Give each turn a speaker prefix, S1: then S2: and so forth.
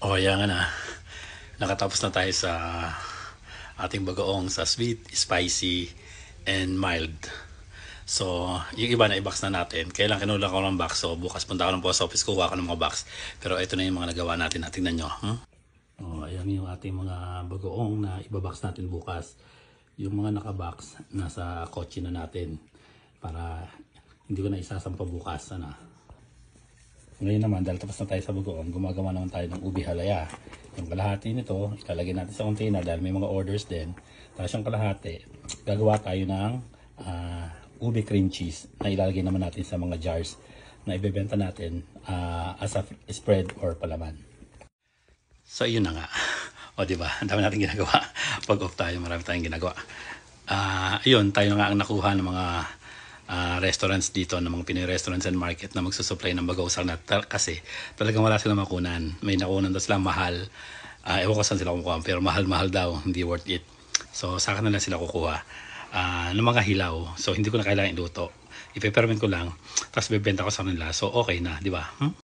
S1: O yan nga na, nakatapos na tayo sa ating bagoong sa sweet, spicy, and mild. So, yung iba na i-box na natin. Kailan kinulang ko ng box. So, bukas punta ako ng post office, kuha ko ng mga box. Pero ito na yung mga nagawa natin. Tingnan nyo. Ayan yung ating mga bagoong na ibabox natin bukas. Yung mga nakabox, nasa kotse na natin. Para hindi ko na isasampa bukas. Ngayon naman, dahil tapos na tayo sa bagoong, gumagawa naman tayo ng ubi halaya. Yung kalahati nito, ilalagay natin sa container dahil may mga orders din. Tapos yung kalahati, gagawa tayo ng ubi cream cheese na ilalagay naman natin sa mga jars na ibebenta natin as a spread or palaman. So yun na nga. O diba, ang dami natin ginagawa. Pag off tayo, marami tayong ginagawa. Ayun, tayo na nga ang nakuha ng mga restaurants dito, ng mga Pinoy restaurants and market na magsusupply ng bagaw sa kasi talagang wala silang makunan. May nakunan daw sila mahal. Ewan ko saan sila kumukuha, pero mahal-mahal daw, hindi worth it. So sa akin na lang sila kukuha ng mga hilaw. So hindi ko na kailangan iluto. Ipe-ferment ko lang, tapos bebenta ko sa kanila. So okay na, di ba?